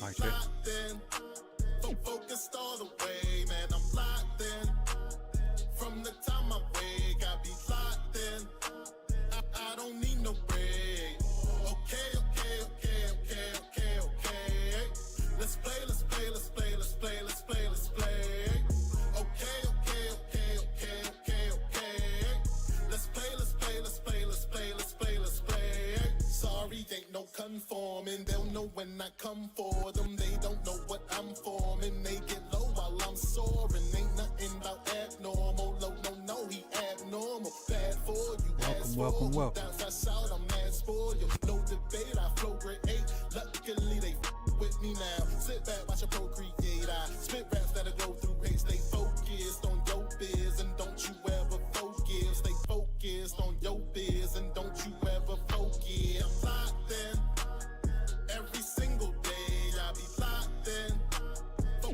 Like that. Focused all the way, man, I'm locked in. From the time I wake, I be locked in. I don't need no break. Okay. Let's play. Okay. Let's play. Sorry, ain't no conforming. They'll know when I come for them. They don't know what I'm forming. They get low while I'm soaring. Ain't nothing about abnormal. No, he abnormal. Bad for you. Welcome. Down south, I'm ass for you. No debate, I flow grade 8. Luckily, they with me now. Sit back, watch a procreate. I spit raps that'll go through hate. Stay focused on your biz and don't you ever focus. Stay focused on your biz and don't you ever focus. I'm locked in. Every single day, I be locked in.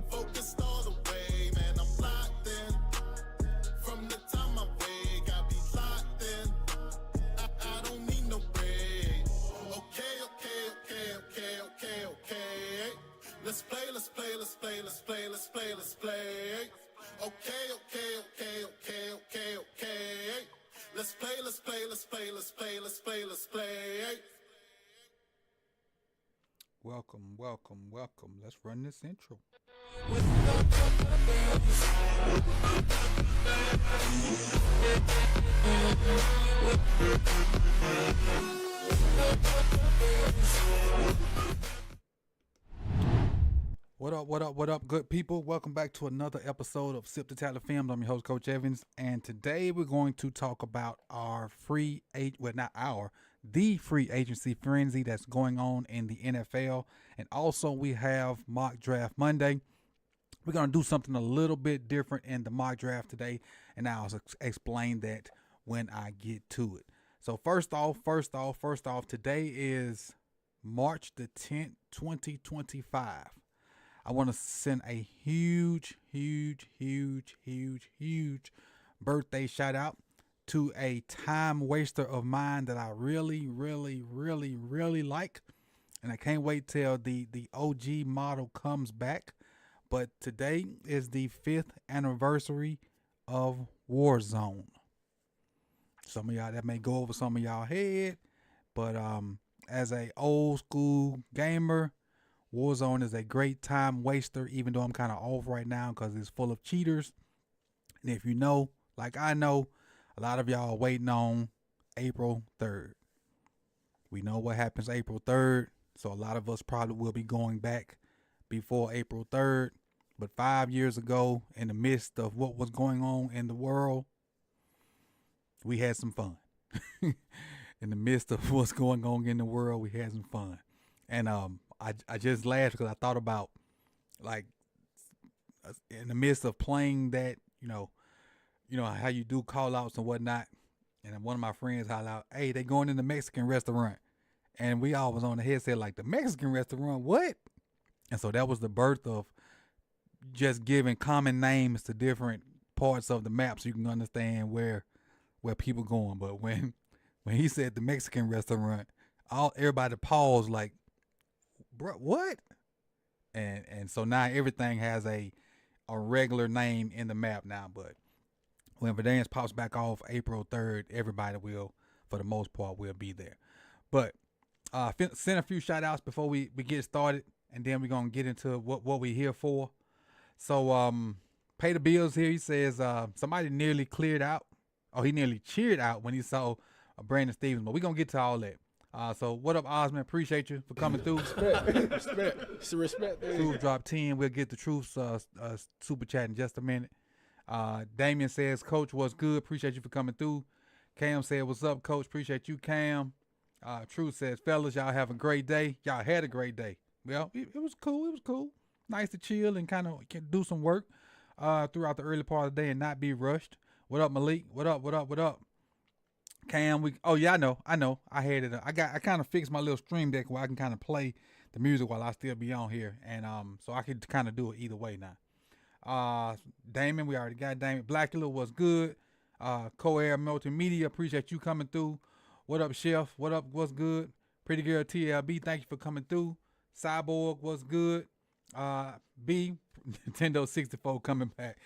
Focused all the way, man, I'm locked in. From the time I wake, I be locked in. I don't need no break. Okay. Let's play. Okay. Let's play. Welcome. Let's run this intro. What up, good people? Welcome back to another episode of Sip the Talent Films. I'm your host, Coach Evans, and today we're going to talk about the free agency frenzy that's going on in the NFL, and also we have Mock Draft Monday. We're going to do something a little bit different in the mock draft today, and I'll explain that when I get to it. So first off, today is March the 10th, 2025. I want to send a huge birthday shout out to a time waster of mine that I really like. And I can't wait till the OG model comes back. But today is the 5th anniversary of Warzone. Some of y'all, that may go over some of y'all head, but as a old school gamer, Warzone is a great time waster, even though I'm kind of off right now because it's full of cheaters. And if you know, like I know, a lot of y'all are waiting on April 3rd. We know what happens April 3rd, so a lot of us probably will be going back before April 3rd. But 5 years ago, in the midst of what was going on in the world, we had some fun. In the midst of what's going on in the world, we had some fun. And I just laughed because I thought about, like, in the midst of playing that, you know how you do call outs and whatnot. And one of my friends hollered out, "Hey, they going in the Mexican restaurant." And we all was on the headset like, "The Mexican restaurant, what?" And so that was the birth of just giving common names to different parts of the map so you can understand where people going. But when he said the Mexican restaurant, everybody paused like, "Bro, what?" And so now everything has a regular name in the map now. But when Verdansk pops back off April 3rd, everybody will, for the most part, will be there. But send a few shout outs before we get started, and then we're gonna get into what we're here for. So pay the bills here. He says somebody nearly cleared out, or he nearly cheered out when he saw Brandon Stevens. But we're gonna get to all that. So what up, Osman? Appreciate you for coming through. Respect. It's a respect thing. Truth drop 10. We'll get the Truth's super chat in just a minute. Damien says, "Coach, what's good? Appreciate you for coming through." Cam said, "What's up, Coach? Appreciate you, Cam." Truth says, "Fellas, y'all have a great day." Y'all had a great day. Well, it was cool. It was cool. Nice to chill and kind of do some work throughout the early part of the day and not be rushed. What up, Malik? What up? Cam, I know. I had it. I kind of fixed my little stream deck where I can kind of play the music while I still be on here, and so I could kind of do it either way now. Damon, we already got Damon. Blackula was good. Co-Air Multimedia, appreciate you coming through. What up, Chef? What up? What's good? Pretty Girl TLB, thank you for coming through. Cyborg was good. B, Nintendo 64 coming back.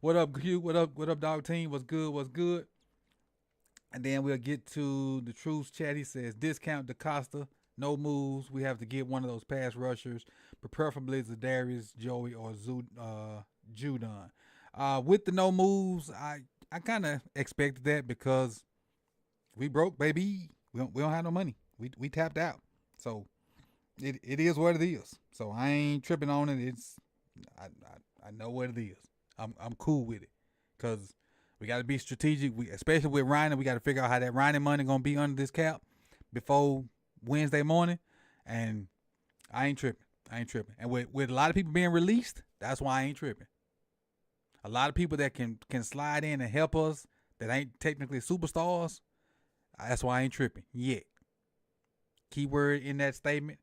What up, Q? What up, dog team? What's good? What's good? And then we'll get to the Truth chat. He says, discount DaCosta, no moves. We have to get one of those pass rushers, but preferably Zadarius, Joey, or Judon. With the no moves, I kind of expected that because we broke, baby. We don't have no money. We tapped out. So it is what it is. So I ain't tripping on it. I know what it is. I'm cool with it because we got to be strategic. Especially with Ryan, we got to figure out how that Ryan money gonna be under this cap before Wednesday morning. And I ain't tripping. And with a lot of people being released, that's why I ain't tripping. A lot of people that can slide in and help us that ain't technically superstars, that's why I ain't tripping yet. Keyword in that statement,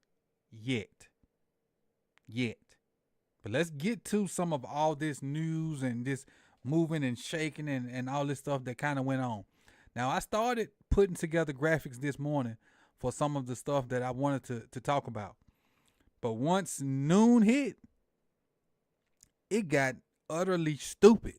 yet. But let's get to some of all this news and this moving and shaking and all this stuff that kind of went on. Now, I started putting together graphics this morning for some of the stuff that I wanted to talk about. But once noon hit, it got utterly stupid,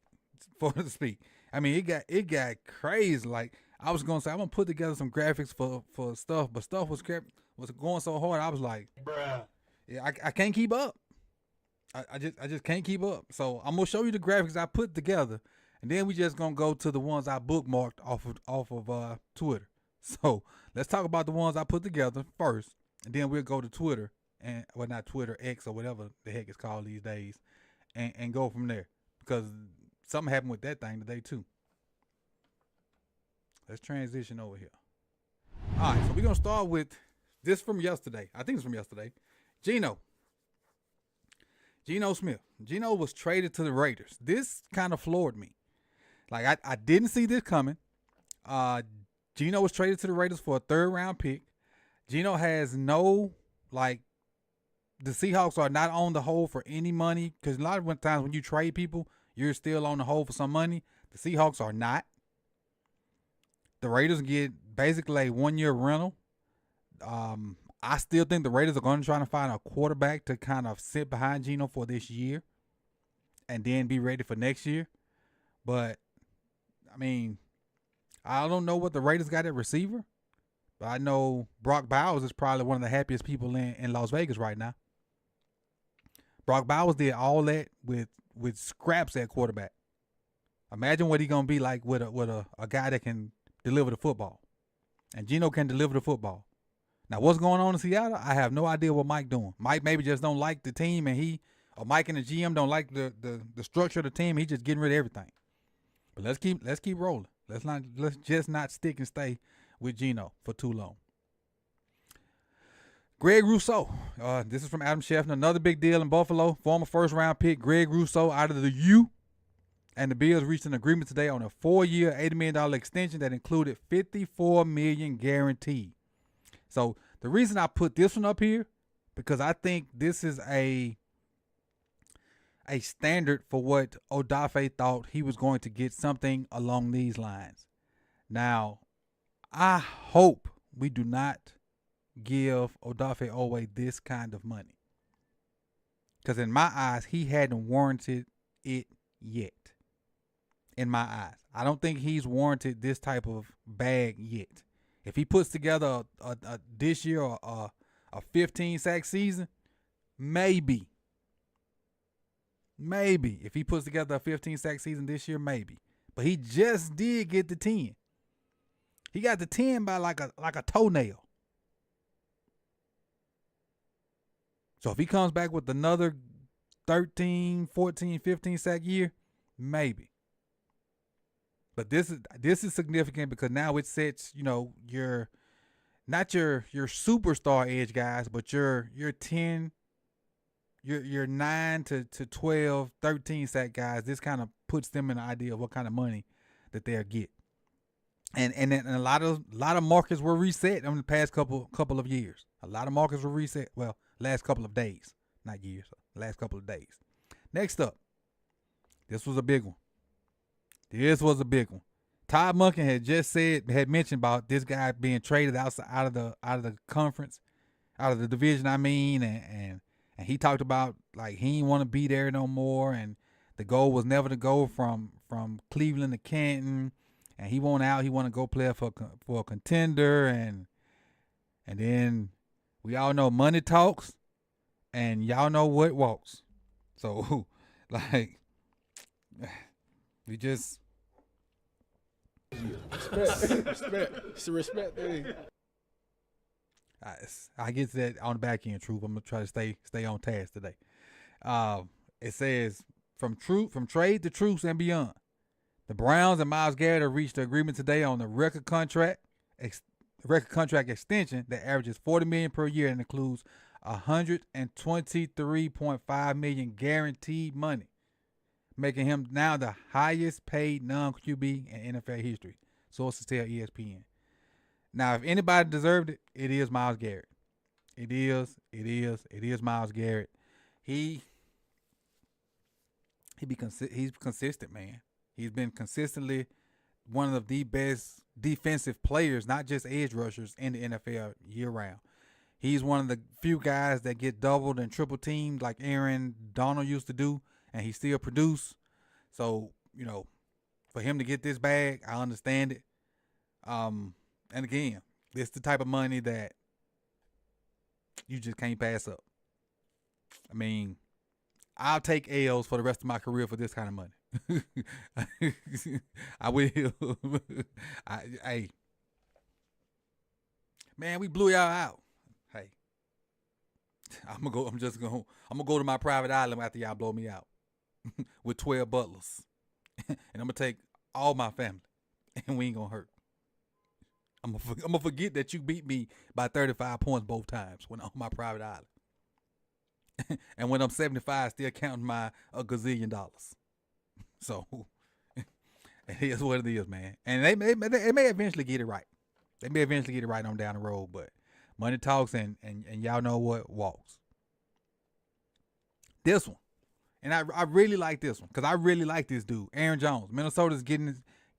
for to speak. I mean, it got crazy. Like, I was gonna say, I'm gonna put together some graphics for stuff, but stuff was going so hard. I was like, bruh, yeah, I can't keep up. I just can't keep up. So I'm gonna show you the graphics I put together, and then we just gonna go to the ones I bookmarked off of Twitter. So let's talk about the ones I put together first, and then we'll go to Twitter not Twitter, X or whatever the heck it's called these days, and go from there because something happened with that thing today too. Let's transition over here. All right, so we're gonna start with this from yesterday. I think it's from yesterday. Geno Smith. Geno was traded to the Raiders. This kind of floored me. Like, I didn't see this coming. Geno was traded to the Raiders for a 3rd round pick. Geno has no, like, the Seahawks are not on the hold for any money because a lot of times when you trade people, you're still on the hold for some money. The Seahawks are not. The Raiders get basically a 1-year rental. I still think the Raiders are going to try to find a quarterback to kind of sit behind Geno for this year and then be ready for next year. But, I mean, I don't know what the Raiders got at receiver, but I know Brock Bowers is probably one of the happiest people in Las Vegas right now. Brock Bowers did all that with scraps at quarterback. Imagine what he's going to be like with a guy that can deliver the football. And Geno can deliver the football. Now, what's going on in Seattle? I have no idea what Mike doing. Mike maybe just don't like the team, and Mike and the GM don't like the structure of the team. He's just getting rid of everything. But let's keep rolling. Let's just not stick and stay with Geno for too long. Greg Rousseau. This is from Adam Scheffner. Another big deal in Buffalo. Former 1st round pick Greg Rousseau out of the U. And the Bills reached an agreement today on a 4-year, $80 million extension that included $54 million guaranteed. So the reason I put this one up here, because I think this is a standard for what Odafe thought he was going to get, something along these lines. Now, I hope we do not give Odafe Owe this kind of money. Because in my eyes, he hadn't warranted it yet. In my eyes. I don't think he's warranted this type of bag yet. If he puts together a this year a 15-sack season, maybe. Maybe. If he puts together a 15-sack season this year, maybe. But he just did get the 10. He got the 10 by like a toenail. So if he comes back with another 13, 14, 15-sack year, maybe. But this is significant because now it sets, your not your superstar edge guys, but your 10, your 9 to 12, 13 sack guys. This kind of puts them in the idea of what kind of money that they'll get. And a lot of markets were reset in the past couple of years. A lot of markets were reset. Well, last couple of days, not years. Last couple of days. Next up, this was a big one. This was a big one. Todd Monken had mentioned about this guy being traded out of the conference. out of the division. I mean, and he talked about like he didn't want to be there no more, and the goal was never to go from Cleveland to Canton, and he want out. He want to go play for a contender, and then we all know money talks, and y'all know what walks. So like we just Respect. It's a respect thing. I get to that on the back end, Truth. I'm gonna try to stay on task today. It says from trade to truce and beyond. The Browns and Myles Garrett have reached an agreement today on the record contract extension that averages $40 million per year and includes $123.5 million guaranteed money, making him now the highest paid non-QB in NFL history. Sources tell ESPN. Now, if anybody deserved it, it is Myles Garrett. It is Myles Garrett. He's consistent, man. He's been consistently one of the best defensive players, not just edge rushers, in the NFL year round. He's one of the few guys that get doubled and triple teamed like Aaron Donald used to do, and he still produce. So, for him to get this bag, I understand it. And again, this is the type of money that you just can't pass up. I mean, I'll take L's for the rest of my career for this kind of money. I will. Hey, man, we blew y'all out. Hey, I'm gonna go to my private island after y'all blow me out with 12 butlers, and I'm gonna take all my family, and we ain't gonna hurt. I'm gonna forget that you beat me by 35 points both times when I'm on my private island. And when I'm 75, still counting my a gazillion dollars. So it is what it is, man. And they may eventually get it right. They may eventually get it right on down the road, but money talks, and y'all know what walks. This one, and I really like this one because I really like this dude, Aaron Jones. Minnesota's getting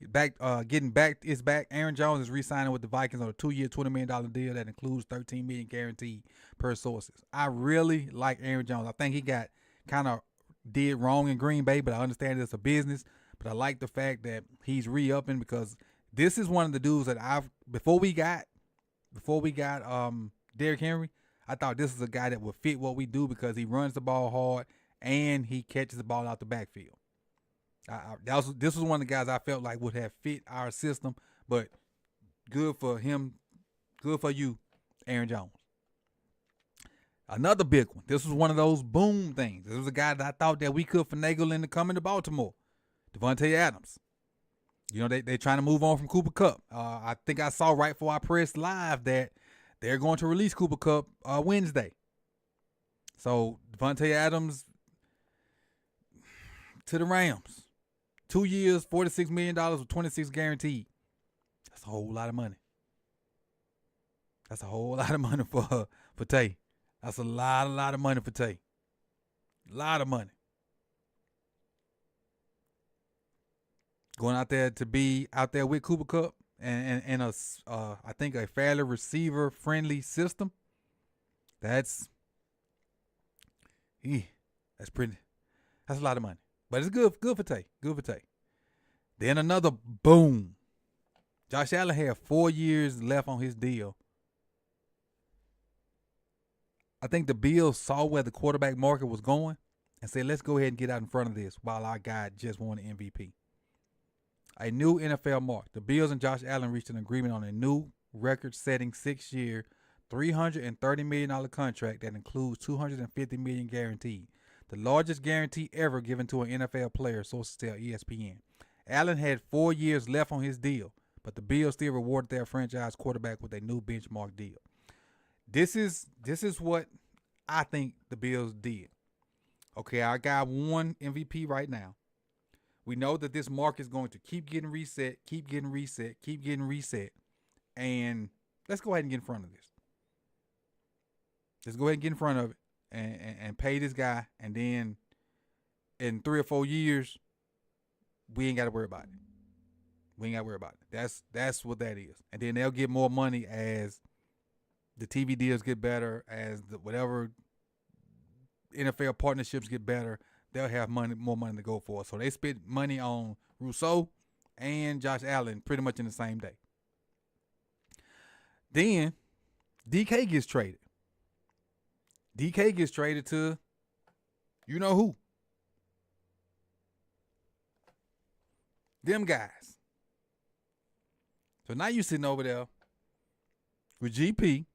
back. Aaron Jones is re-signing with the Vikings on a 2-year, $20 million deal that includes $13 million guaranteed per sources. I really like Aaron Jones. I think he got kind of did wrong in Green Bay, but I understand it's a business. But I like the fact that he's re-upping because this is one of the dudes that before we got Derrick Henry, I thought this is a guy that would fit what we do because he runs the ball hard and he catches the ball out the backfield. This was one of the guys I felt like would have fit our system, but good for him, good for you, Aaron Jones. Another big one. This was one of those boom things. This was a guy that I thought that we could finagle into coming to Baltimore. Devontae Adams. They trying to move on from Cooper Kupp. I think I saw right before I pressed live that they're going to release Cooper Kupp Wednesday. So Devontae Adams to the Rams. 2 years, $46 million with 26 guaranteed. That's a whole lot of money. That's a whole lot of money for Tay. That's a lot of money for Tay. A lot of money. Going out there to be out there with Cooper Kupp and I think a fairly receiver friendly system. That's a lot of money. But it's good for Tay. Good for Tay. Then another boom. Josh Allen had 4 years left on his deal. I think the Bills saw where the quarterback market was going and said, let's go ahead and get out in front of this while our guy just won an MVP. A new NFL mark. The Bills and Josh Allen reached an agreement on a new record-setting 6-year, $330 million contract that includes $250 million guaranteed. The largest guarantee ever given to an NFL player, sources tell ESPN. Allen had 4 years left on his deal, but the Bills still rewarded their franchise quarterback with a new benchmark deal. This is what I think the Bills did. Okay, our guy won MVP right now. We know that this market is going to keep getting reset, and let's go ahead and get in front of this. Let's go ahead and get in front of it and pay this guy, and then in 3 or 4 years, we ain't got to worry about it. That's what that is. And then they'll get more money as the TV deals get better, as whatever NFL partnerships get better, they'll have more money to go for. So they spent money on Rousseau and Josh Allen pretty much in the same day. Then DK gets traded. DK gets traded to you know who. Them guys. So now you sitting over there with GP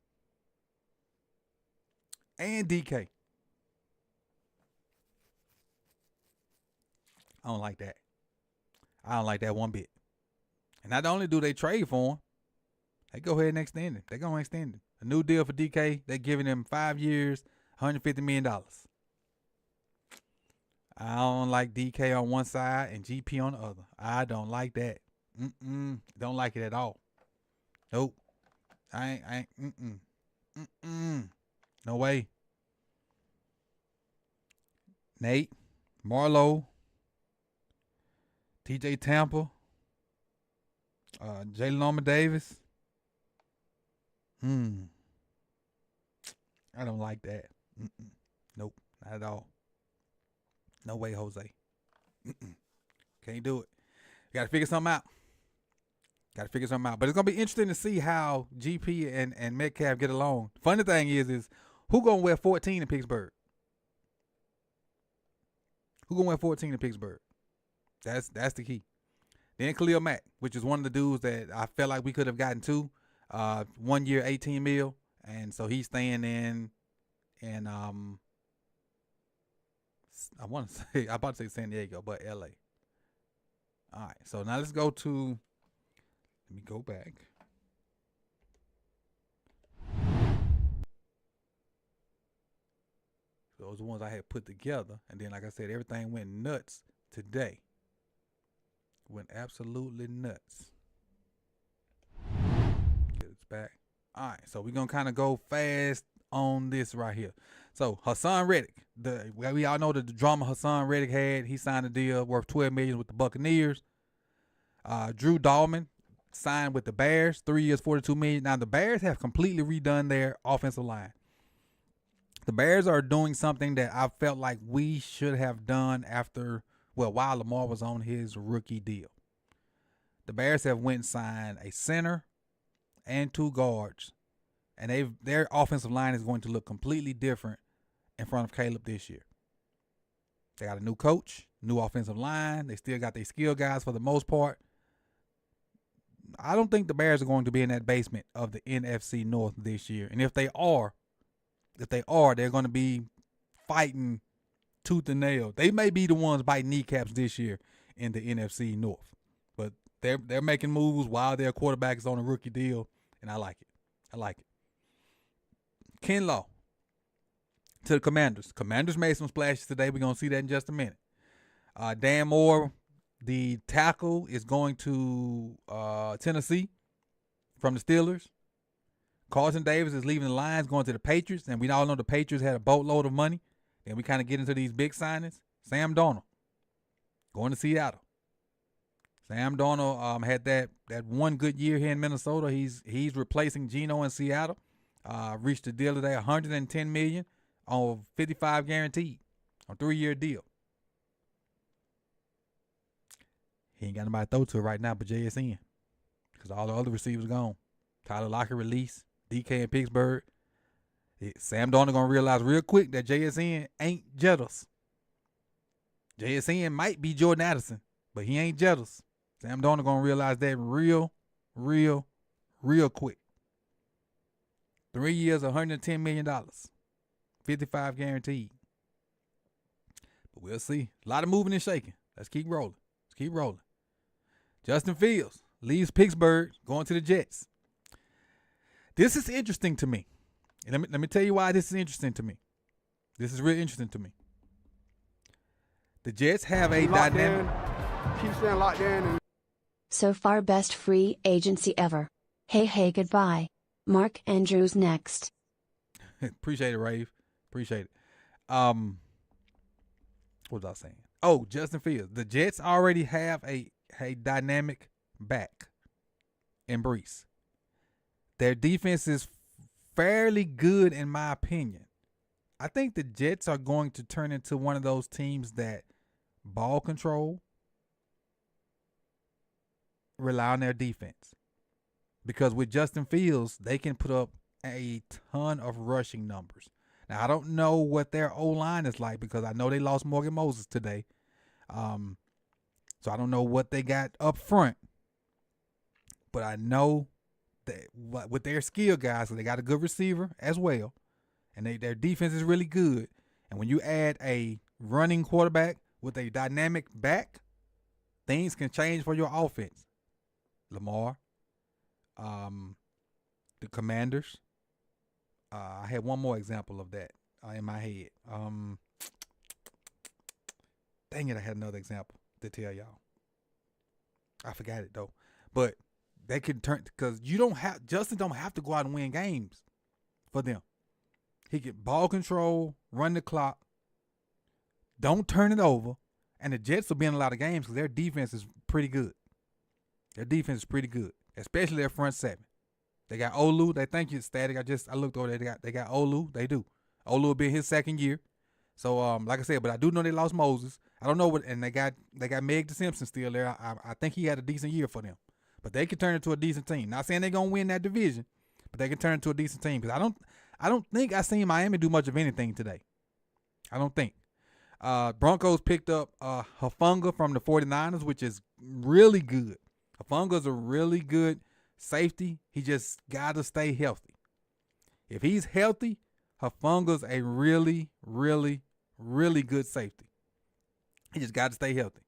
and DK. I don't like that. I don't like that one bit. And not only do they trade for him, they go ahead and extend it. They're going to extend it. A new deal for DK. They're giving him 5 years, $150 million. I don't like DK on one side and GP on the other. I don't like that. Don't like it at all. Nope. I ain't. No way. Nate, Marlowe, TJ Tampa, Jalen Norman Davis. I don't like that. Nope, not at all. No way, Jose. Can't do it. You got to figure something out. But it's going to be interesting to see how GP and Metcalf get along. Funny thing is who going to wear 14 in Pittsburgh? Who going to wear 14 in Pittsburgh? That's the key. Then Khalil Mack, which is one of the dudes that I felt like we could have gotten to. 1 year, $18 million. And so he's staying in I'm about to say San Diego, but LA. All right, so now let's go to, let me go back. Those are the ones I had put together. And then, like I said, everything went nuts today. Went absolutely nuts. Get it back. All right, so we're going to kind of go fast on this right here. So Hassan Reddick, we all know the drama Hassan Reddick had. He signed a deal worth $12 million with the Buccaneers. Drew Dalman signed with the Bears, 3 years, $42 million. Now the Bears have completely redone their offensive line. The Bears are doing something that I felt like we should have done while Lamar was on his rookie deal. The Bears have went and signed a center and 2 guards, and their offensive line is going to look completely different in front of Caleb this year. They got a new coach, new offensive line. They still got their skill guys for the most part. I don't think the Bears are going to be in that basement of the NFC North this year. And if they are, they're going to be fighting tooth and nail. They may be the ones biting kneecaps this year in the NFC North. But they're making moves while their quarterback is on a rookie deal, and I like it. Ken Law to the Commanders. Commanders made some splashes today. We're going to see that in just a minute. Dan Moore, the tackle, is going to Tennessee from the Steelers. Carlton Davis is leaving the Lions, going to the Patriots. And we all know the Patriots had a boatload of money. And we kind of get into these big signings. Sam Darnold going to Seattle. Sam Darnold had that one good year here in Minnesota. He's replacing Geno in Seattle. Reached a deal today, $110 million on 55 guaranteed, on 3-year deal. He ain't got nobody to throw to right now but JSN, because all the other receivers gone. Tyler Lockett released, DK in Pittsburgh. Sam Darnold gonna realize real quick that JSN ain't Jetters. JSN might be Jordan Addison, but he ain't Jetters. Sam Darnold gonna realize that real quick. 3 years, $110 million. 55 guaranteed. But we'll see. A lot of moving and shaking. Let's keep rolling. Justin Fields leaves Pittsburgh, going to the Jets. This is interesting to me. And let me tell you why this is interesting to me. This is really interesting to me. The Jets have a dynamic. Keep staying locked in. So far, best free agency ever. Hey, goodbye. Mark Andrews next. Appreciate it, Rave. Appreciate it. What was I saying? Oh, Justin Fields. The Jets already have a dynamic back in Brees. Their defense is fairly good in my opinion. I think the Jets are going to turn into one of those teams that ball control, rely on their defense. Because with Justin Fields, they can put up a ton of rushing numbers. Now, I don't know what their O-line is like because I know they lost Morgan Moses today. So I don't know what they got up front. But I know that with their skill guys, so they got a good receiver as well. And their defense is really good. And when you add a running quarterback with a dynamic back, things can change for your offense. Lamar, the Commanders. I had one more example of that in my head. Dang it, I had another example to tell y'all. I forgot it though. But they can turn, because Justin don't have to go out and win games for them. He can ball control, run the clock, don't turn it over, and the Jets will be in a lot of games because their defense is pretty good. Their defense is pretty good, especially their front seven. They got Olu. They think it's static. I looked over there. They got Olu. They do. Olu will be in his second year. So like I said, but I do know they lost Moses. I don't know what, and they got Meg the Simpson still there. I think he had a decent year for them, but they can turn into a decent team. Not saying they're gonna win that division, but they can turn into a decent team because I don't think I seen Miami do much of anything today. I don't think. Broncos picked up Hufanga from the 49ers, which is really good. Hufanga's a really good safety. He just got to stay healthy. If he's healthy, Hufanga's a really, really, really good safety. He just got to stay healthy.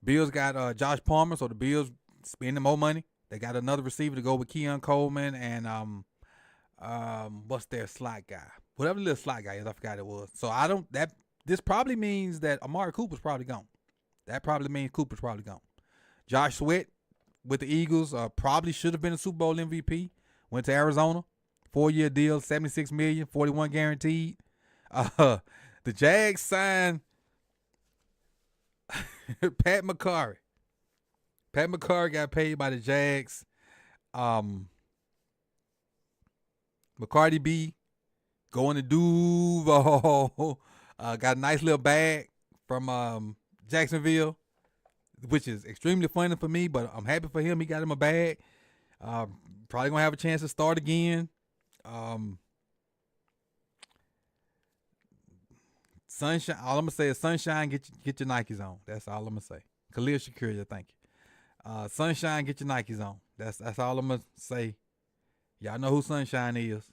Bills got Josh Palmer, so the Bills spending more money. They got another receiver to go with Keon Coleman and what's their slot guy? Whatever the little slot guy is, I forgot it was. So this probably means that Amari Cooper's probably gone. That probably means Cooper's probably gone. Josh Sweat with the Eagles probably should have been a Super Bowl MVP. Went to Arizona, 4-year deal, $76 million, $41 guaranteed. The Jags signed Pat McCarry. Pat McCarry got paid by the Jags. McCarty B going to Duval. Got a nice little bag from Jacksonville, which is extremely funny for me, but I'm happy for him. He got him a bag. Probably going to have a chance to start again. Sunshine. All I'm going to say is sunshine, get your Nikes on. That's all I'm going to say. Khalil Shakir, thank you. Sunshine, get your Nikes on. That's all I'm going to say. Y'all know who Sunshine is.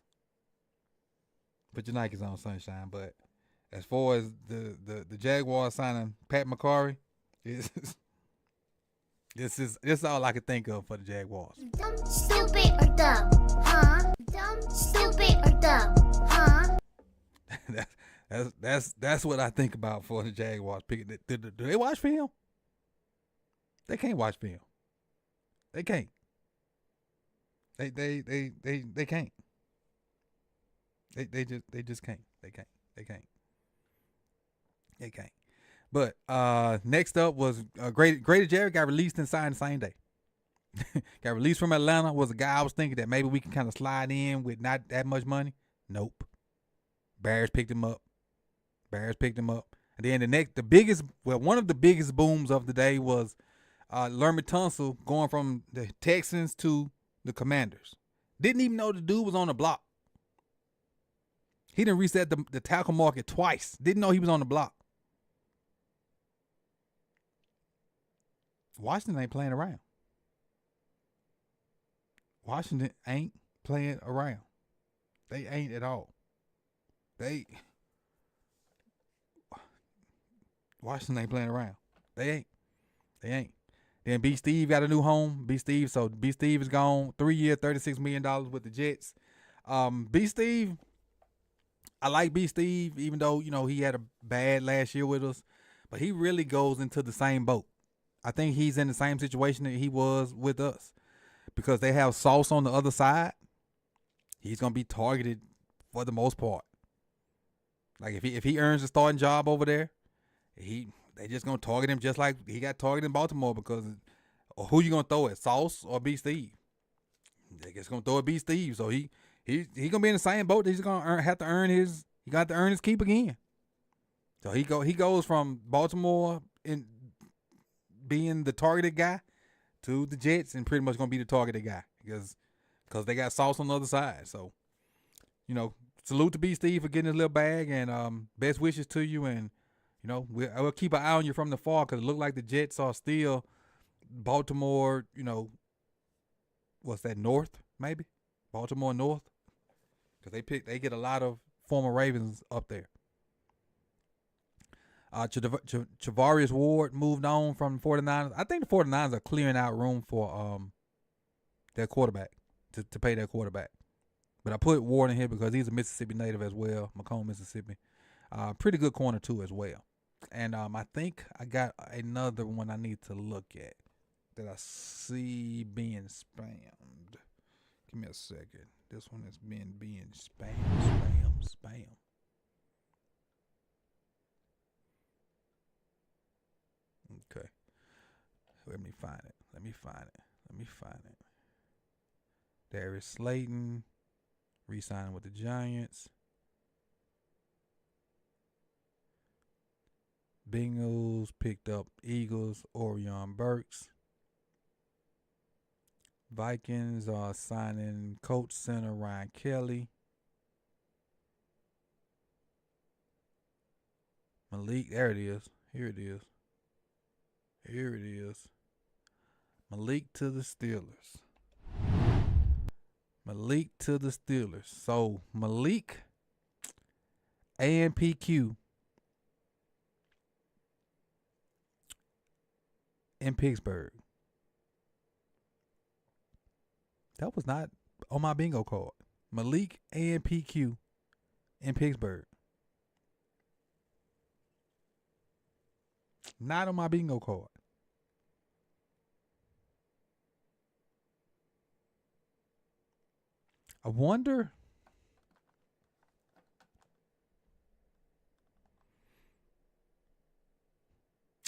Put your Nikes on, Sunshine. But as far as the Jaguars signing Pat McCarry, this is all I could think of for the Jaguars. Dumb, stupid, or dumb, huh? Dumb, stupid, or dumb, huh? That's what I think about for the Jaguars. Do they watch film? They can't watch film. They can't. They can't. They just can't. They can't. But next up was Grady Jarrett got released and signed the same day. Got released from Atlanta. Was a guy I was thinking that maybe we can kind of slide in with not that much money. Nope. Bears picked him up. And then one of the biggest booms of the day was Lerman Tunsil going from the Texans to the Commanders. Didn't even know the dude was on the block. He didn't reset the tackle market twice. Didn't know he was on the block. Washington ain't playing around. Washington ain't playing around. They ain't at all. Washington ain't playing around. They ain't. Then B. Steve got a new home. B. Steve is gone. 3-year, $36 million with the Jets. B. Steve, I like B. Steve, even though, he had a bad last year with us. But he really goes into the same boat. I think he's in the same situation that he was with us. Because they have Sauce on the other side. He's going to be targeted for the most part. Like if he earns a starting job over there, they just gonna target him just like he got targeted in Baltimore because who you gonna throw at, Sauce or B. Steve? I guess gonna throw it B Steve. So he gonna be in the same boat. He's gonna have to earn his. He got to earn his keep again. So he goes from Baltimore in being the targeted guy to the Jets and pretty much gonna be the targeted guy because they got Sauce on the other side. So salute to B Steve for getting his little bag and best wishes to you. And we'll keep an eye on you from the far because it looked like the Jets are still Baltimore. What's that, North maybe? Baltimore North, because they get a lot of former Ravens up there. Charvarius Ward moved on from the 49ers. I think the 49ers are clearing out room for their quarterback to pay their quarterback. But I put Ward in here because he's a Mississippi native as well, Macomb, Mississippi. Pretty good corner too as well. And I think I got another one I need to look at that I see being spammed. Give me a second. This one is being spam. Okay. Let me find it. Darius Slayton re-signing with the Giants. Bengals picked up Eagles, Orion Burks. Vikings are signing coach center Ryan Kelly. Malik, there it is. Here it is. Malik to the Steelers. So Malik and PQ in Pittsburgh. That was not on my bingo card. Malik and PQ in Pittsburgh. Not on my bingo card. I wonder.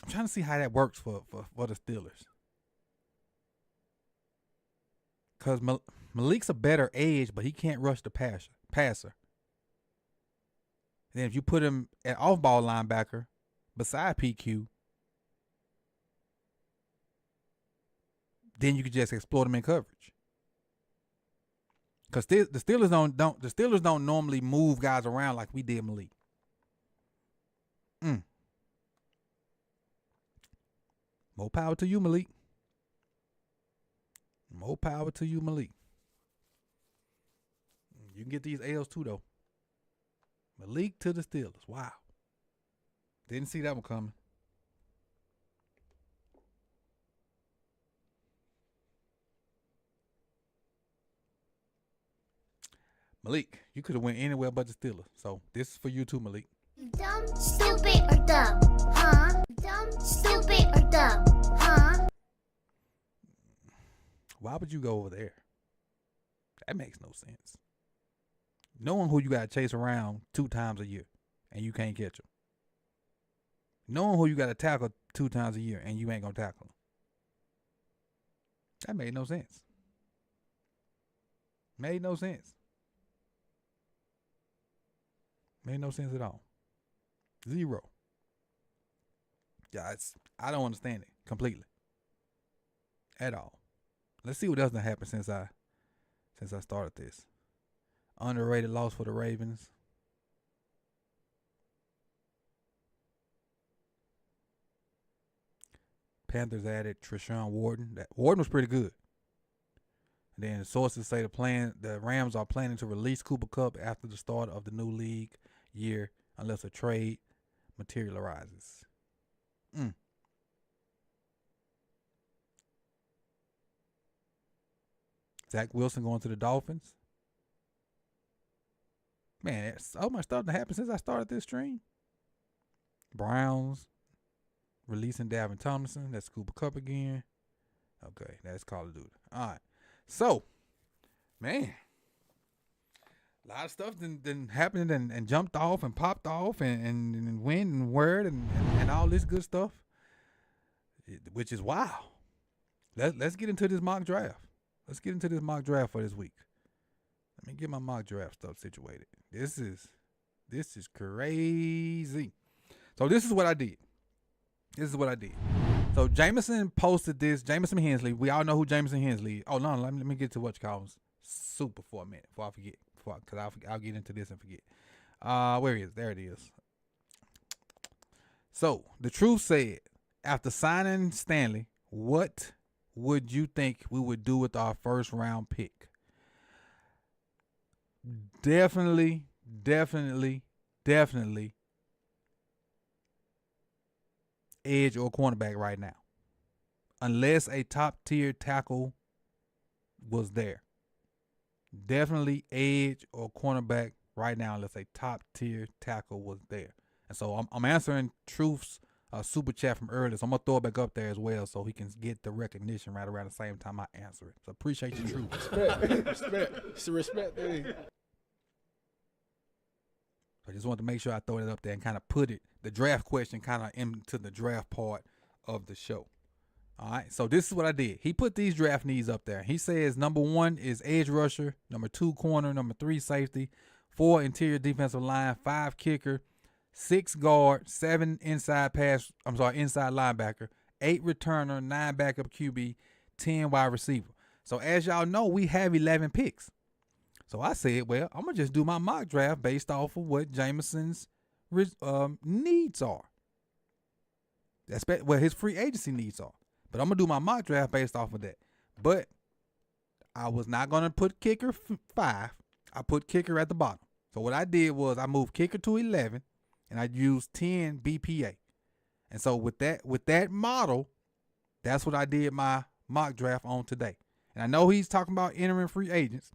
I'm trying to see how that works for the Steelers. Because Malik's a better edge, but he can't rush the passer. Then if you put him at off-ball linebacker beside PQ, then you could just exploit him in coverage. Because the Steelers don't normally move guys around like we did Malik. More power to you, Malik. More power to you, Malik. You can get these L's too, though. Malik to the Steelers. Wow. Didn't see that one coming. Malik, you could have went anywhere but the Steelers. So this is for you too, Malik. Dumb, stupid, or dumb? Huh? Dumb, stupid, or dumb? Huh? Why would you go over there? That makes no sense. Knowing who you got to chase around 2 times a year and you can't catch them. Knowing who you got to tackle 2 times a year and you ain't going to tackle them. That made no sense. Made no sense. Made no sense at all. 0. Yeah, I don't understand it completely. At all. Let's see what else done happened since I started this. Underrated loss for the Ravens. Panthers added Treshaun Warden. Warden was pretty good. And then sources say the Rams are planning to release Cooper Kupp after the start of the new league year unless a trade materializes. Zach Wilson going to the Dolphins. Man, so much stuff that happened since I started this stream. Browns releasing Dalvin Tomlinson. That's Cooper Kupp again. Okay, that's Call of Duty. All right. So, man, a lot of stuff then happened and jumped off and popped off and went and word and all this good stuff, which is wow. Let's get into this mock draft. let's get into this mock draft for this week. Let me get my mock draft stuff situated. This is crazy. So this is what I did. So Jameson posted this. Jameson Hensley. We all know who Jameson Hensley. Oh no, let me get to what you call super for a minute before I forget. Because I'll get into this and forget. Where is it? There it is. So the truth said, after signing Stanley, what would you think we would do with our first round pick? Definitely edge or cornerback right now. Unless a top tier tackle was there. Definitely edge or cornerback right now unless a top tier tackle was there. And so I'm answering Truth's super chat from earlier. So I'm going to throw it back up there as well so he can get the recognition right around the same time I answer it. So appreciate you, Truth. Respect. It's a respect thing. I just wanted to make sure I throw it up there and kind of put the draft question kind of into the draft part of the show. All right, so this is what I did. He put these draft needs up there. He says number 1 is edge rusher, number 2 corner, number 3 safety, 4 interior defensive line, 5 kicker, 6 guard, 7 inside linebacker, 8 returner, 9 backup QB, 10 wide receiver. So as y'all know, we have 11 picks. So I said, well, I'm going to just do my mock draft based off of what Jameson's needs are. That's what his free agency needs are. But I'm going to do my mock draft based off of that. But I was not going to put kicker 5. I put kicker at the bottom. So what I did was I moved kicker to 11 and I used 10 BPA. And so with that model, that's what I did my mock draft on today. And I know he's talking about entering free agents.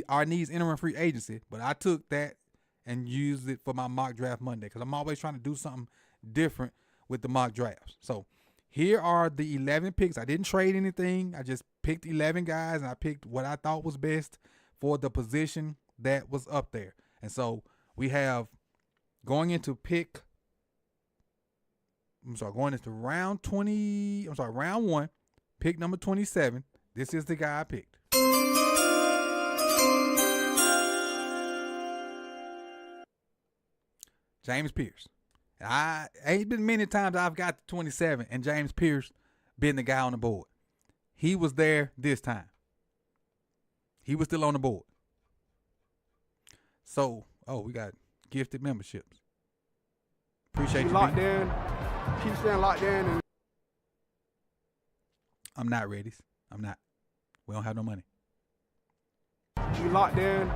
Our needs entering free agency, but I took that and used it for my mock draft Monday because I'm always trying to do something different with the mock drafts. So here are the 11 picks. I didn't trade anything. I just picked 11 guys, and I picked what I thought was best for the position that was up there. And so we have going into round 1, pick number 27. This is the guy I picked. James Pierce. I ain't been many times I've got to 27 and James Pierce been the guy on the board. He was there this time. He was still on the board. So, we got gifted memberships. Appreciate you. Locked in. Keep staying locked in. And I'm not ready. I'm not. We don't have no money. you locked in.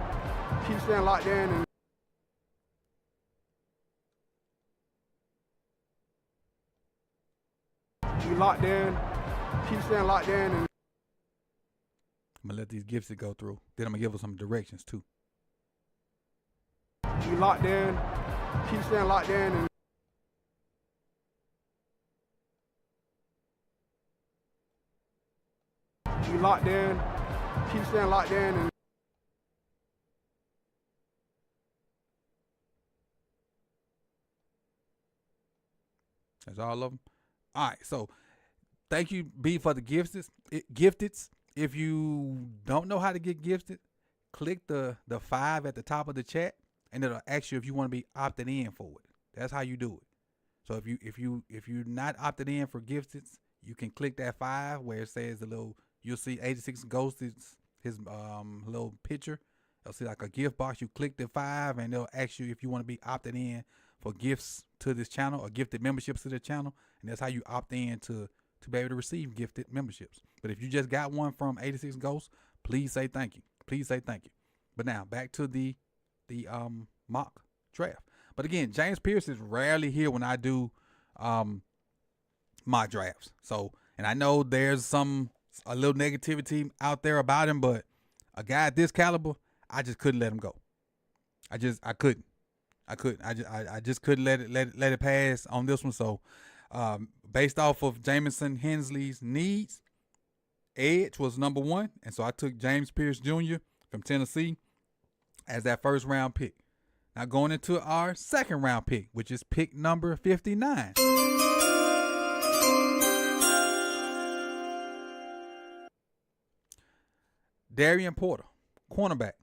Keep staying locked in. And you locked in. Keep staying locked in. And I'm going to let these gifts go through. Then I'm going to give them some directions too. you locked in. Keep staying locked in. And you locked in. Keep staying locked in. And that's all of them. All right, so thank you, B, for the gifteds. If you don't know how to get gifted, click the 5 at the top of the chat, and it'll ask you if you want to be opted in for it. That's how you do it. So if you're not opted in for gifteds, you can click that 5 where it says you'll see 86 Ghost his little picture. You'll see like a gift box. You click the 5 and they'll ask you if you want to be opted in for gifts to this channel or gifted memberships to the channel, and that's how you opt in to be able to receive gifted memberships. But if you just got one from 86 Ghosts, please say thank you. Please say thank you. But now back to the mock draft. But again, James Pierce is rarely here when I do mock drafts. So, and I know there's a little negativity out there about him, but a guy at this caliber, I just couldn't let him go. I couldn't. I just couldn't let it pass on this one. So, based off of Jameson Hensley's needs, edge was number 1, and so I took James Pierce Jr. from Tennessee as that first round pick. Now going into our second round pick, which is pick number 59. Darian Porter, cornerback,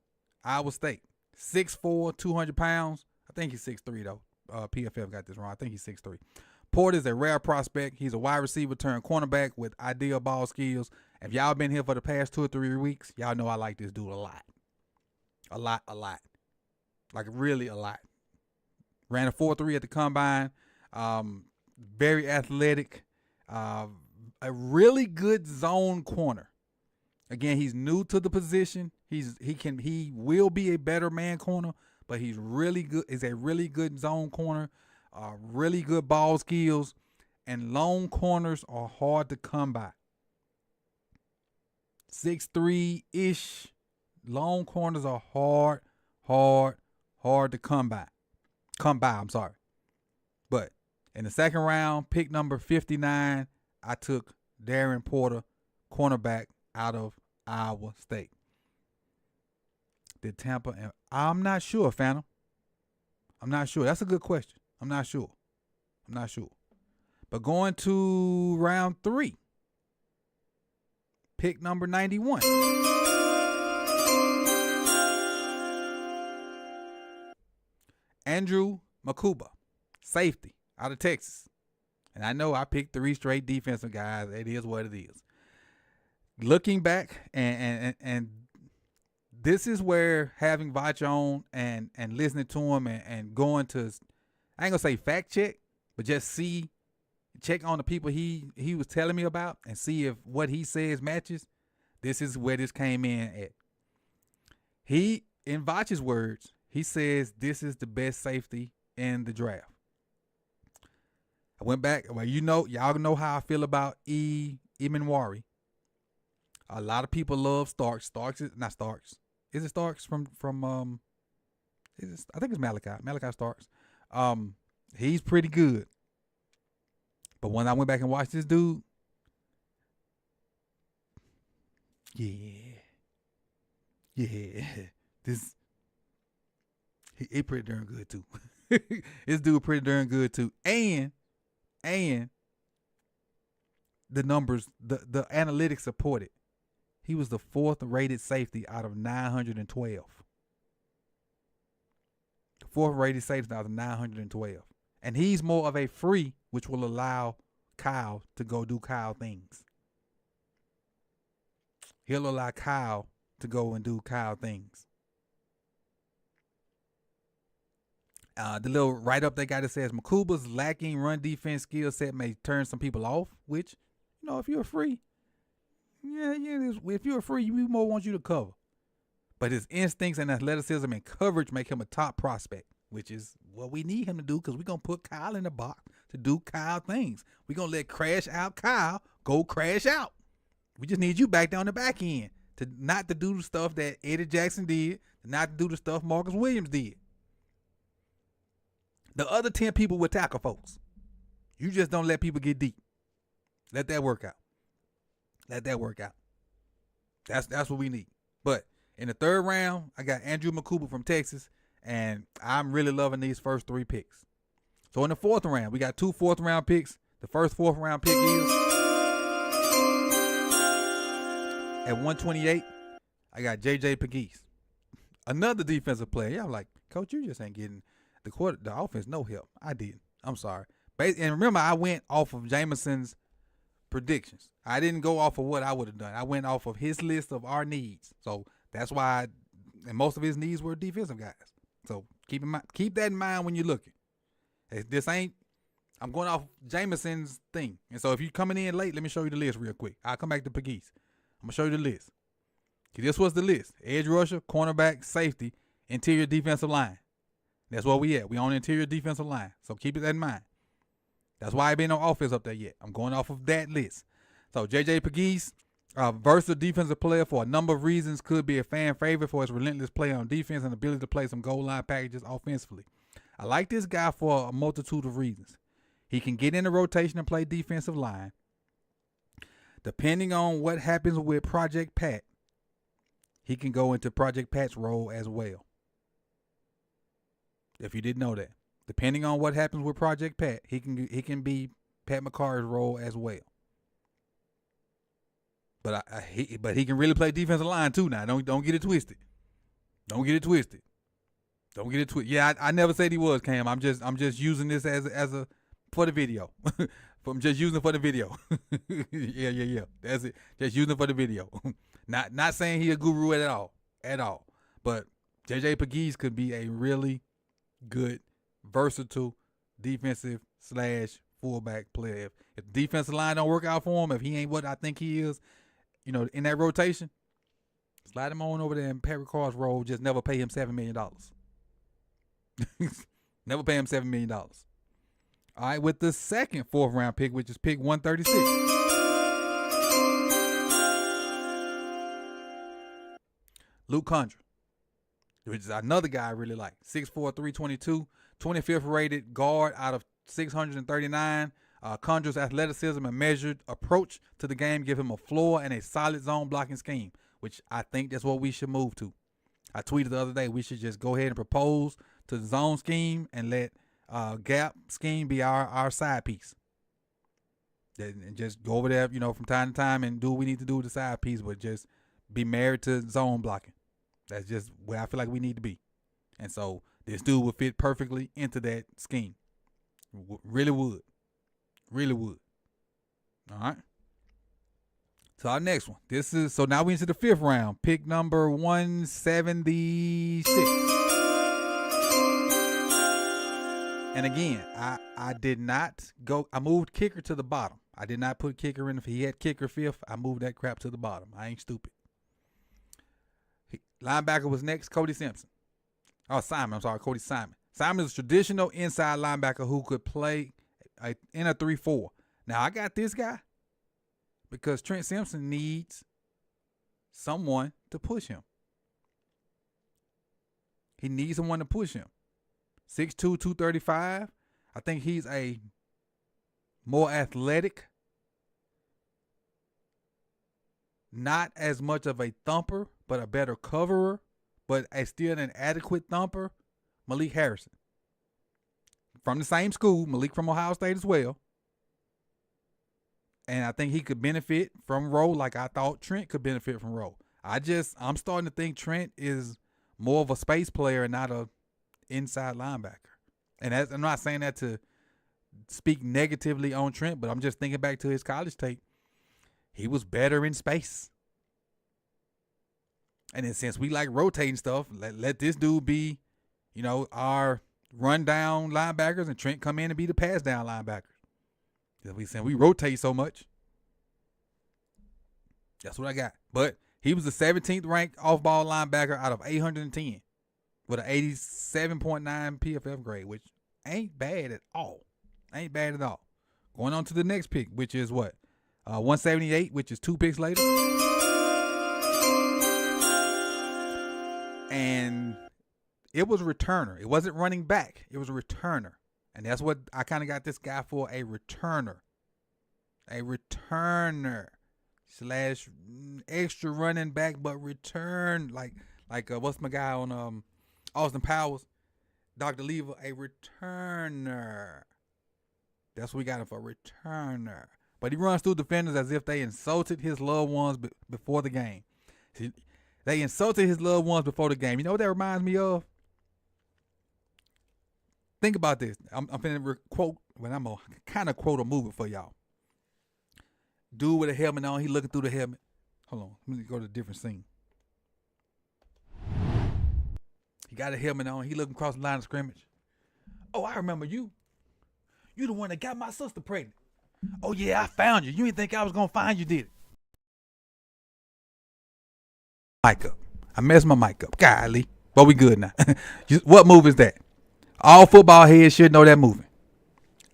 Iowa State, 6'4", 200 pounds. I think he's 6'3", though. PFF got this wrong. I think he's 6'3". Porter is a rare prospect. He's a wide receiver turned cornerback with ideal ball skills. If y'all been here for the past 2 or 3 weeks, y'all know I like this dude a lot. A lot. Like really a lot. Ran a 4.3 at the combine. Very athletic. A really good zone corner. Again, he's new to the position. He will be a better man corner, but he's really good. Is a really good zone corner. Really good ball skills, and lone corners are hard to come by. 6'3" lone corners are hard to come by. I'm sorry. But in the second round, pick number 59, I took Darian Porter, cornerback out of Iowa State. Did Tampa? And I'm not sure, Phantom. I'm not sure. That's a good question. I'm not sure. But going to round 3, pick number 91. Andrew Makuba, safety out of Texas. And I know I picked 3 straight defensive guys. It is what it is. Looking back, and this is where having Vach on and listening to him and going to, I ain't gonna say fact check, but just check on the people he was telling me about and see if what he says matches. This is where this came in at. He, in Vach's words, he says this is the best safety in the draft. I went back. Well, y'all know how I feel about Emanwari. A lot of people love Starks. Starks is not Starks. Is it Starks from I think it's Malachi Starks. He's pretty good. But when I went back and watched this dude, this he pretty darn good too. This dude pretty darn good too. And the numbers, the analytics support it. He was the 4th rated safety out of 912. The 4th rated safety out of 912. And he's more of a free, which will allow Kyle to go do Kyle things. He'll allow Kyle to go and do Kyle things. The little write-up they got that says Makuba's lacking run defense skill set may turn some people off, which, if you're a free, if you're a free, we more want you to cover. But his instincts and athleticism and coverage make him a top prospect, which is what we need him to do, because we're going to put Kyle in the box to do Kyle things. We're going to let crash out Kyle go crash out. We just need you back down the back end to not to do the stuff that Eddie Jackson did, not to do the stuff Marcus Williams did. The other 10 people will tackle folks. You just don't let people get deep. Let that work out. That's what we need. But in the 3rd round, I got Andrew Makuba from Texas, and I'm really loving these first 3 picks. So in the 4th round, we got 2 4th round picks. The first 4th round pick is at 128. I got J.J. Pegues, another defensive player. Y'all like, Coach, you just ain't getting the offense no help. I didn't. I'm sorry. And remember, I went off of Jameson's predictions. I didn't go off of what I would have done. I went off of his list of our needs. So that's why, and most of his needs were defensive guys. So keep that in mind when you're looking. I'm going off Jameson's thing. And so if you're coming in late, let me show you the list real quick. I'll come back to Pegues. I'm going to show you the list. This was the list. Edge rusher, cornerback, safety, interior defensive line. That's where we at. We on interior defensive line. So keep that in mind. That's why I ain't been no offense up there yet. I'm going off of that list. So J.J. Pegues, versatile defensive player for a number of reasons, could be a fan favorite for his relentless play on defense and ability to play some goal line packages offensively. I like this guy for a multitude of reasons. He can get in the rotation and play defensive line. Depending on what happens with Project Pat, he can go into Project Pat's role as well. If you didn't know that. Depending on what happens with Project Pat, he can be Pat McCarr's role as well. But he can really play defensive line too now. Don't get it twisted. Don't get it twisted. Don't get it twisted. Yeah, I never said he was, Cam. I'm just using this as a for the video. I'm just using it for the video. Yeah. That's it. Just using it for the video. Not saying he a guru at all. But JJ Pegues could be a really good, versatile defensive / fullback player. If the defensive line don't work out for him, if he ain't what I think he is, in that rotation, slide him on over there in Perry Carr's role. Just never pay him $7 million. Never pay him $7 million. All right, with the second 4th round pick, which is pick 136. Luke Condra, which is another guy I really like. 6'4", 322, 25th rated guard out of 639. Condra's athleticism and measured approach to the game give him a floor and a solid zone blocking scheme, which I think that's what we should move to. I tweeted the other day we should just go ahead and propose to the zone scheme and let gap scheme be our side piece. And just go over there, from time to time and do what we need to do with the side piece, but just be married to zone blocking. That's just where I feel like we need to be. And so this dude would fit perfectly into that scheme. Really would. Really would. All right. So our next one. So now we into the 5th round. Pick number 176. And again, I did not go. I moved kicker to the bottom. I did not put kicker in. If he had kicker 5th, I moved that crap to the bottom. I ain't stupid. Linebacker was next, Cody Simpson. Oh, Simon. I'm sorry, Cody Simon. Simon is a traditional inside linebacker who could play in a 3-4. Now, I got this guy because Trent Simpson needs someone to push him. He needs someone to push him. 6'2", 235. I think he's a more athletic, not as much of a thumper, but a better coverer, but still an adequate thumper, Malik Harrison. From the same school, Malik from Ohio State as well. And I think he could benefit from Rowe like I thought Trent could benefit from Rowe. I'm starting to think Trent is more of a space player and not a inside linebacker. And I'm not saying that to speak negatively on Trent, but I'm just thinking back to his college tape. He was better in space. And then since we like rotating stuff, let this dude be, our run down linebackers, and Trent come in and be the pass down linebackers. We rotate so much. That's what I got. But he was the 17th ranked off ball linebacker out of 810 with an 87.9 PFF grade, which ain't bad at all. Going on to the next pick, which is what? 178, which is 2 picks later. And it was a returner. It wasn't running back. It was a returner. And that's what I kind of got this guy for, a returner. A returner / extra running back, but return like what's my guy on Austin Powers? Dr. Lever, a returner. That's what we got him for, returner. But he runs through defenders as if they insulted his loved ones before the game. They insulted his loved ones before the game. You know what that reminds me of? Think about this. I'm finna quote, when I'm going to kind of quote a movie for y'all. Dude with a helmet on, he looking through the helmet. Hold on, let me go to a different scene. He got a helmet on, he looking across the line of scrimmage. Oh, I remember you. You the one that got my sister pregnant. Oh yeah, I found you. You didn't think I was going to find you, did it? Mic up. I messed my mic up. Golly. But we good now. What move is that? All football heads should know that movie.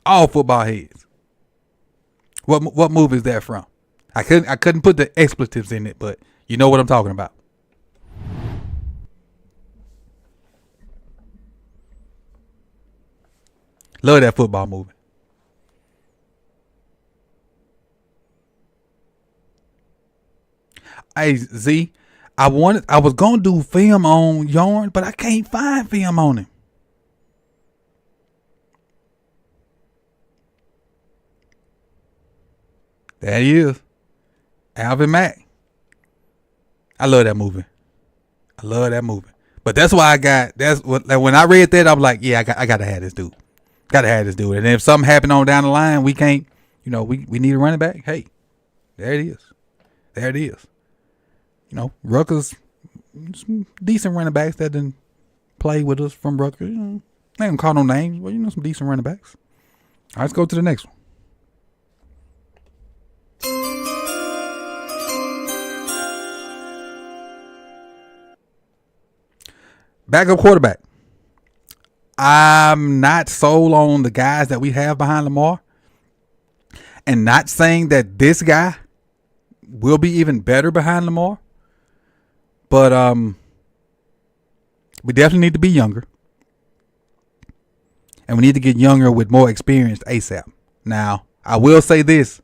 All football heads. What movie is that from? I couldn't put the expletives in it, but you know what I'm talking about. Love that football movie. Hey Z, I was gonna do film on Yarn, but I can't find film on him. There he is. Alvin Mack. I love that movie. But that's why when I read that, I'm like, yeah, I gotta have this dude. And if something happened on down the line, we can't, we need a running back. Hey, there it is. Rutgers, some decent running backs that didn't play with us from Rutgers. They don't call no names, but some decent running backs. All right, let's go to the next one. Backup quarterback. I'm not sold on the guys that we have behind Lamar, and not saying that this guy will be even better behind Lamar, but we definitely need to be younger, and we need to get younger with more experience ASAP. Now, I will say this.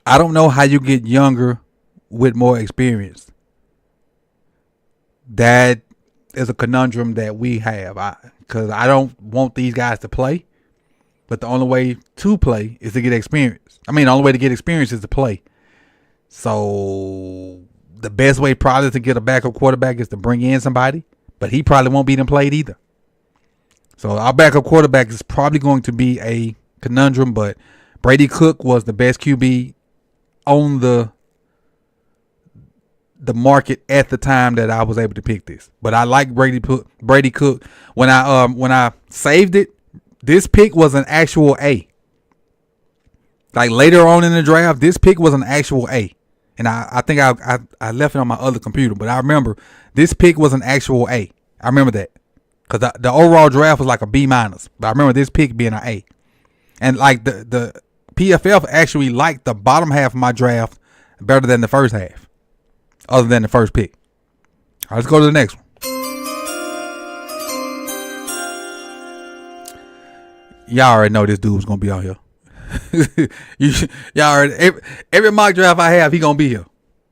I don't know how you get younger with more experience. That is a conundrum that we have, because I don't want these guys to play, but the only way to play is to get experience. The only way to get experience is to play. So the best way probably to get a backup quarterback is to bring in somebody, but he probably won't be them played either. So our backup quarterback is probably going to be a conundrum, but Brady Cook was the best QB on the market at the time that I was able to pick this. But I like Brady Cook. When I saved it, this pick was an actual A. Like later on in the draft, this pick was an actual A. And I think I left it on my other computer, but I remember this pick was an actual A. I remember that. Because the overall draft was like a B-. But I remember this pick being an A. And like the PFF actually liked the bottom half of my draft better than the first half. Other than the first pick. All right, let's go to the next one. Y'all already know this dude was going to be out here. Y'all already, every mock draft I have, he going to be here.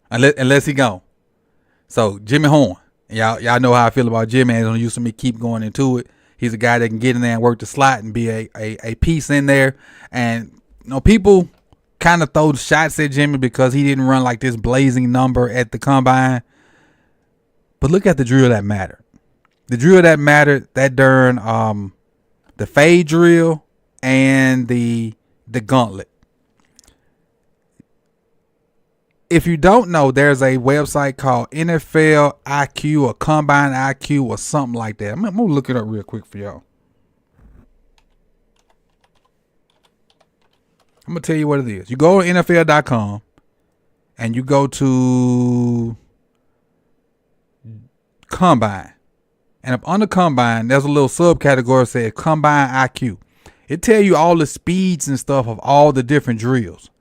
Unless he gone. So, Jimmy Horn. Y'all know how I feel about Jimmy. I don't use me keep going into it. He's a guy that can get in there and work the slot and be a piece in there. And, people kind of throw shots at Jimmy because he didn't run like this blazing number at the combine. But look at the drill that mattered. The drill that mattered, that during the fade drill and the gauntlet. If you don't know, there's a website called NFL IQ or Combine IQ or something like that. I'm gonna look it up real quick for y'all. I'm going to tell you what it is. You go to NFL.com and you go to Combine. And up under Combine, there's a little subcategory that says Combine IQ. It tells you all the speeds and stuff of all the different drills.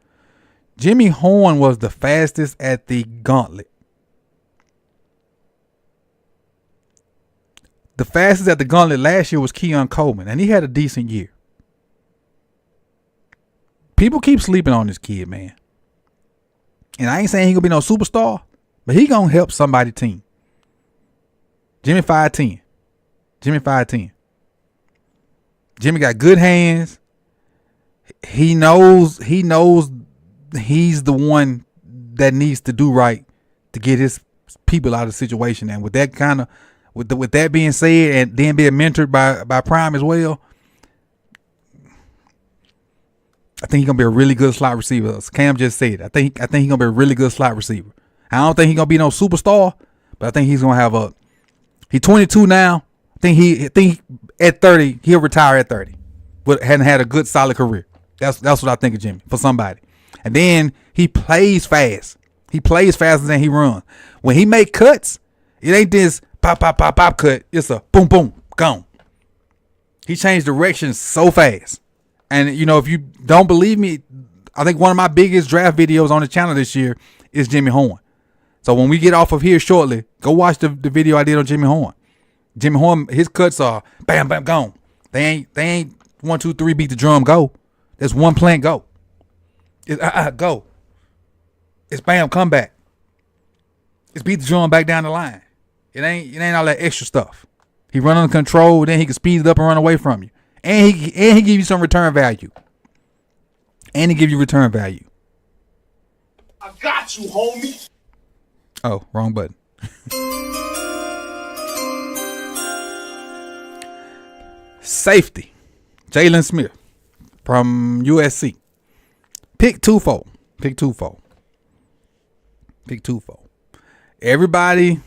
Jimmy Horn was the fastest at the gauntlet. The fastest at the gauntlet last year was Keon Coleman, and he had a decent year. People keep sleeping on this kid, man. And I ain't saying he gonna be no superstar, but he gonna help somebody team. Jimmy 5'10". Jimmy got good hands. He knows he's the one that needs to do right to get his people out of the situation. And with that with that being said, and then being mentored by Prime as well, I think he's gonna be a really good slot receiver. As Cam just said, I think he's gonna be a really good slot receiver. I don't think he's gonna be no superstar, but I think he's gonna have he's 22 now. I think at 30 he'll retire at 30, but hadn't had a good solid career. That's what I think of Jimmy for somebody. And then he plays fast. He plays faster than he runs. When he make cuts, it ain't this pop cut. It's a boom boom gone. He changed directions so fast. And, if you don't believe me, I think one of my biggest draft videos on the channel this year is Jimmy Horn. So when we get off of here shortly, go watch the video I did on Jimmy Horn. Jimmy Horn, his cuts are bam, bam, gone. They ain't 1, 2, 3, beat the drum, go. There's one plant, go. It's go. It's bam, come back. It's beat the drum back down the line. It ain't all that extra stuff. He run under control, then he can speed it up and run away from you. And he give you some return value. And he give you return value. I got you, homie. Oh, wrong button. Safety. Jalen Smith from USC. Pick 2-4. Pick 2-4. Pick 2-4. Everybody,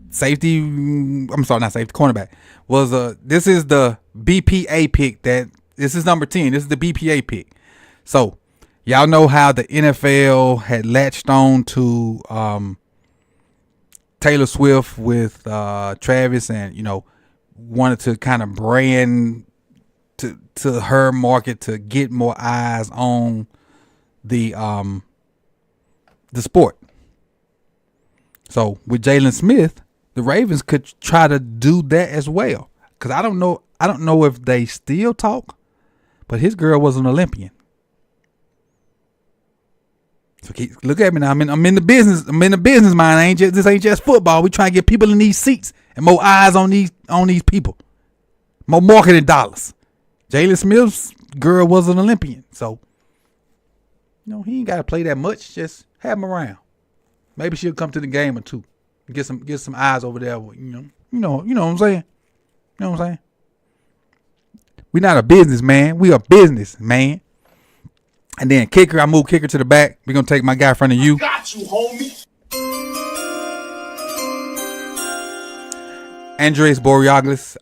safety, I'm sorry, not safety, cornerback, was this is the BPA pick this is number 10. This is the BPA pick. So, y'all know how the NFL had latched on to Taylor Swift with Travis and, wanted to kind of brand to her market to get more eyes on the sport. So with Jalen Smith, the Ravens could try to do that as well. Cause I don't know if they still talk, but his girl was an Olympian. So look at me now. I'm in the business. I'm in the business mind. This ain't just football. We trying to get people in these seats and more eyes on these people. More marketing dollars. Jalen Smith's girl was an Olympian, so he ain't got to play that much. Just have him around. Maybe she'll come to the game or two. Get some eyes over there. You know what I'm saying. You know what I'm saying. We not a business man. We a business man. And then kicker, I move kicker to the back. We're gonna take my guy in front of you. Got you, homie. Andres Borealis.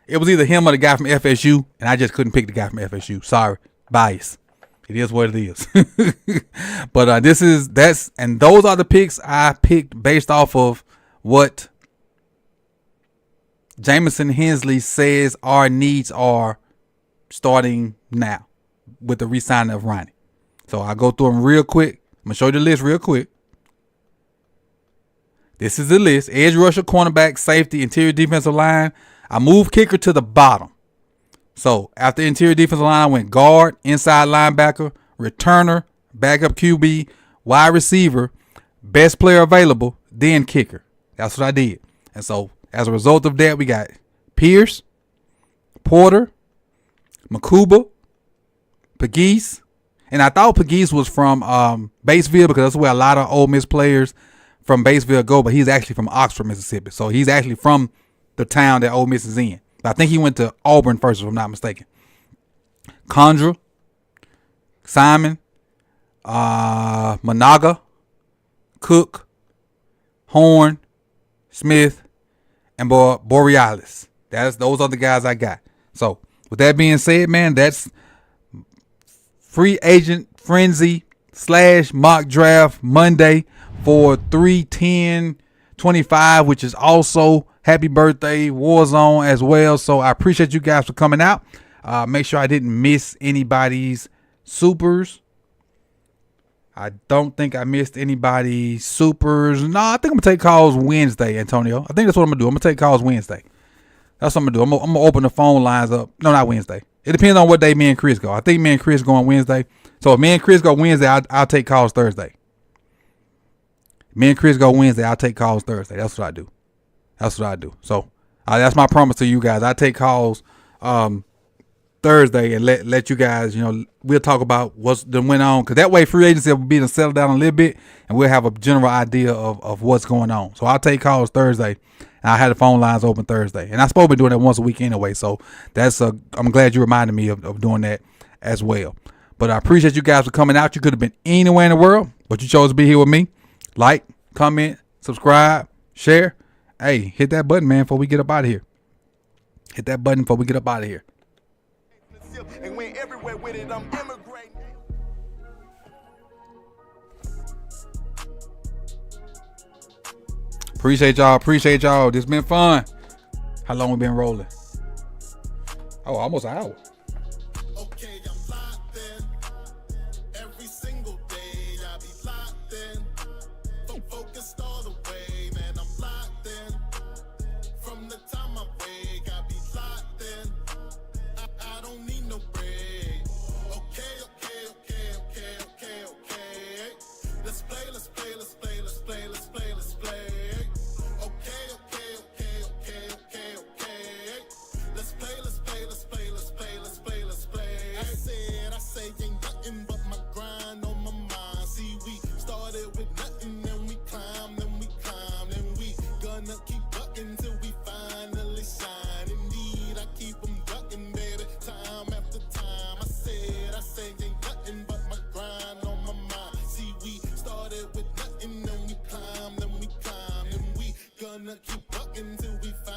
It was either him or the guy from FSU, and I just couldn't pick the guy from FSU. Sorry, bias. It is what it is. But those are the picks I picked based off of what Jamison Hensley says our needs are starting now with the re-signing of Ronnie. So I'll go through them real quick. I'm going to show you the list real quick. This is the list. Edge rusher, cornerback, safety, interior defensive line. I moved kicker to the bottom. So after interior defensive line, I went guard, inside linebacker, returner, backup QB, wide receiver, best player available, then kicker. That's what I did. And so as a result of that, we got Pierce, Porter, Makuba, Pegues. And I thought Pegues was from Batesville because that's where a lot of Ole Miss players from Batesville go, but he's actually from Oxford, Mississippi. So he's actually from the town that Ole Miss is in. But I think he went to Auburn first, if I'm not mistaken. Condra, Simon, Managa, Cook, Horn, Smith, and Borealis. Those are the guys I got. So with that being said, man, that's free agent frenzy / mock draft Monday for 3/10/25, which is also happy birthday Warzone as well. So I appreciate you guys for coming out. Make sure I didn't miss anybody's supers. I don't think I missed anybody's supers. No, I think I'm gonna take calls Wednesday, Antonio. I think that's what I'm gonna do. I'm gonna take calls Wednesday. That's what I'm gonna do. I'm gonna open the phone lines up. No, not Wednesday. It depends on what day me and Chris go. I think me and Chris go on Wednesday. So if me and Chris go Wednesday, I'll take calls Thursday. Me and Chris go Wednesday, I'll take calls Thursday. That's what I do. So that's my promise to you guys. I take calls Thursday and let you guys, we'll talk about what's done went on. Because that way free agency will be to settle down a little bit and we'll have a general idea of what's going on. So I'll take calls Thursday. And I had the phone lines open Thursday. And I'm supposed to be doing that once a week anyway. So I'm glad you reminded me of doing that as well. But I appreciate you guys for coming out. You could have been anywhere in the world, but you chose to be here with me. Like, comment, subscribe, share. Hey, hit that button, man, before we get up out of here. Hit that button before we get up out of here. And went everywhere with it. I'm immigrating. Appreciate y'all. This been fun. How long we been rolling? Oh, almost an hour. Okay, I'm locked in. Every single day I be locked in. Focused all the way, man, I'm locked in. From the time I wake, I be locked in. I don't need no break. Okay. Let's play. Okay. Let's play. ducking till we finally shine. Indeed, I keep them ducking, baby. Time after time, I say, ain't nothing but my grind on my mind. See, we started with nothing, then we climbed, then we climbed, and we gonna keep ducking till we find.